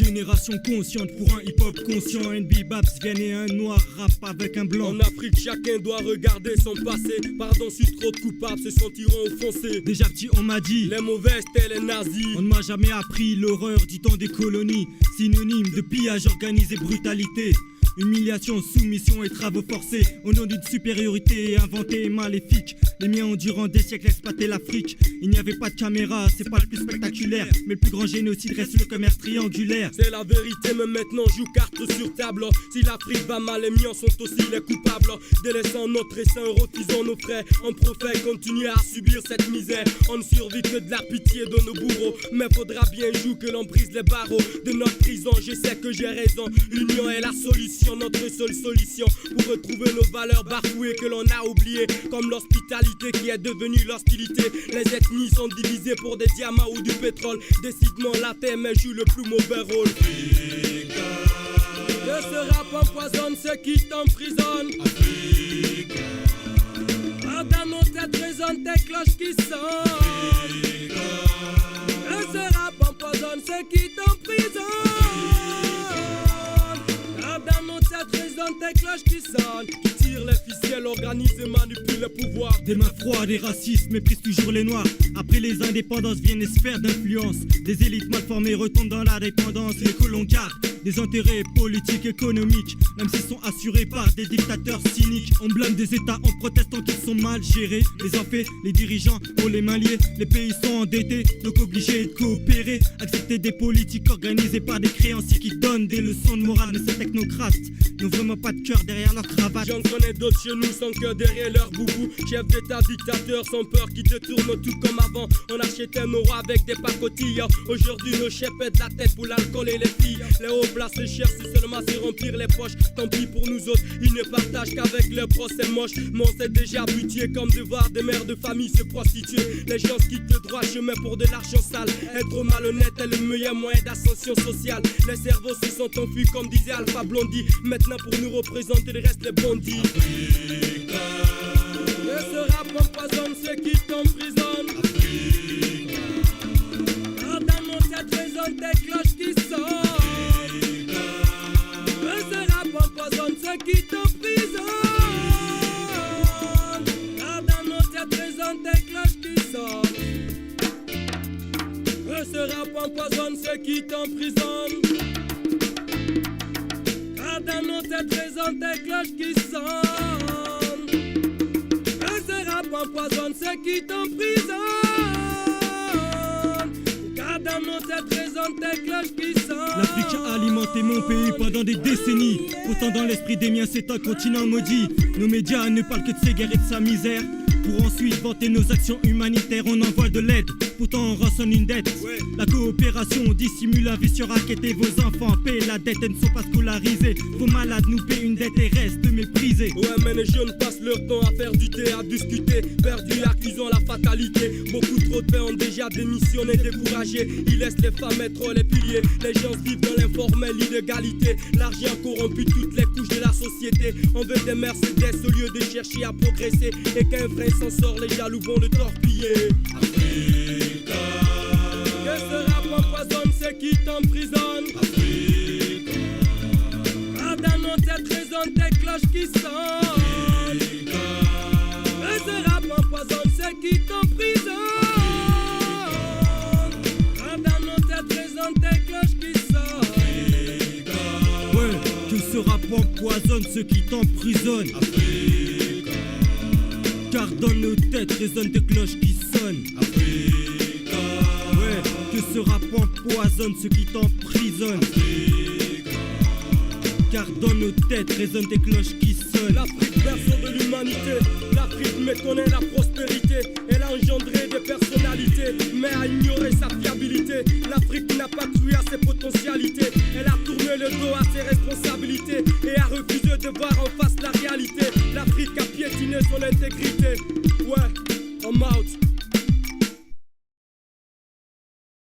Génération consciente pour un hip-hop conscient. NB Babs viennent et un noir rap avec un blanc. En Afrique, chacun doit regarder son passé. Pardon si trop de coupables se sentiront offensés. Déjà petit on m'a dit, les mauvaises c'était les nazis. on ne m'a jamais appris l'horreur du temps des colonies. Synonyme de pillage organisé, brutalité. Humiliation, soumission et travaux forcés au nom d'une supériorité inventée et maléfique. Les miens ont durant des siècles exploité l'Afrique. Il n'y avait pas de caméra, c'est pas le plus spectaculaire, mais le plus grand génocide reste le commerce triangulaire. C'est la vérité, mais maintenant joue carte sur table. Si l'Afrique va mal, les miens sont aussi les coupables. Délaissant notre essaim, refusant nos frères. En prophète, continuer à subir cette misère. On ne survit que de la pitié de nos bourreaux. Mais faudra bien jouer que l'on brise les barreaux de notre prison. Je sais que j'ai raison, l'union est la solution, notre seule solution pour retrouver nos valeurs bafouées que l'on a oubliées, comme l'hospitalité qui est devenue l'hostilité. Les ethnies sont divisées pour des diamants ou du pétrole. Décidément la terre mais joue le plus mauvais rôle. Africa. Que ce rap empoisonne ceux qui t'emprisonnent. Africa. Dans nos têtes résonnent tes cloches qui sonnent. Que ce rap empoisonne ceux qui t'emprisonnent. Dans nos têtes résonnent tes cloches qui sonnent. Qui tirent les ficelles, organisent et manipulent le pouvoir. Des mains froides et racistes méprisent toujours les noirs. Après les indépendances viennent les sphères d'influence. Des élites mal formées retombent dans la dépendance. Les colons gardent des intérêts politiques, économiques, même s'ils sont assurés par des dictateurs cyniques. On blâme des états en protestant qu'ils sont mal gérés. Les en fait, les dirigeants ont les mains liées. Les pays sont endettés, donc obligés de coopérer. Accepter des politiques organisées par des créanciers qui donnent des leçons de morale. Mais ces technocrates n'ont vraiment pas de cœur derrière leur cravate. J'en connais d'autres chez nous sans cœur derrière leur boubou. Chef d'état, dictateur sans peur qui te tourne tout comme avant. On achetait nos rois avec des pacotilles. Aujourd'hui nos chefs pètent la tête pour l'alcool et les filles. Les hauts places chers c'est seulement c'est remplir les poches. Tant pis pour nous autres, ils ne partagent qu'avec leurs proches, c'est moche. Mais on s'est déjà habitué comme de voir des mères de famille se prostituer. Les gens quittent le droit chemin pour de l'argent sale. Être malhonnête est le meilleur moyen d'ascension sociale. Les cerveaux se sont enfuis comme disait Alpha Blondie. Maintenant pour nous représenter le reste les bandits. Africa. Que ce rap empoisonne ceux qui t'emprisonnent. Africa. Car dans nos têtes résonnent des cloches qui sonnent. Que ce rap empoisonne ceux qui t'emprisonnent. Car dans nos têtes résonnent des cloches qui sonnent. Que ce rap empoisonne ceux qui t'emprisonnent. Dans nos têtes résonnent des cloches qui sonnent. Que ce rap empoisonne ceux qui t'emprisonnent. Car dans nos têtes résonnent des cloches qui sonnent. L'Afrique a alimenté mon pays pendant des décennies. Pourtant dans l'esprit des miens c'est un continent maudit. Nos médias ne parlent que de ses guerres et de sa misère. Pour ensuite vanter nos actions humanitaires, on envoie de l'aide, pourtant on rançonne une dette. La coopération dissimule un vice sur raqueter vos enfants, paient la dette et ne sont pas scolarisés. Vos malades nous paient une dette et restent méprisés. Ouais mais les jeunes passent leur temps à faire du thé, à discuter, perdus accusant la fatalité. Beaucoup trop de pères ont déjà démissionné, découragés. Ils laissent les femmes être les piliers. Les gens vivent dans l'informel, l'illégalité. L'argent corrompu toutes les couches de la société. On veut des Mercedes au lieu de chercher à progresser. Et qu'un vrai s'en sort, les jaloux vont le torpiller. Africa. Que ce rap empoisonne ceux qui t'emprisonnent. Africa. Car dans nos têtes résonnent des cloches qui sonnent. Africa. Que ce rap empoisonne ceux qui t'emprisonnent. Car dans nos têtes résonnent des cloches qui sonnent. Africa. Ouais, que ce rap empoisonne ceux qui t'emprisonnent. Africa. Car dans nos têtes résonnent des cloches qui sonnent. Africa. Ouais, que ce rap empoisonne ceux qui t'emprisonnent. Africa. Car dans nos têtes résonnent des cloches qui sonnent. L'Afrique berceau de l'humanité. L'Afrique méconnaît la prospérité. Elle a engendré des personnalités, mais a ignoré sa fiabilité. L'Afrique n'a pas cru à ses potentialités.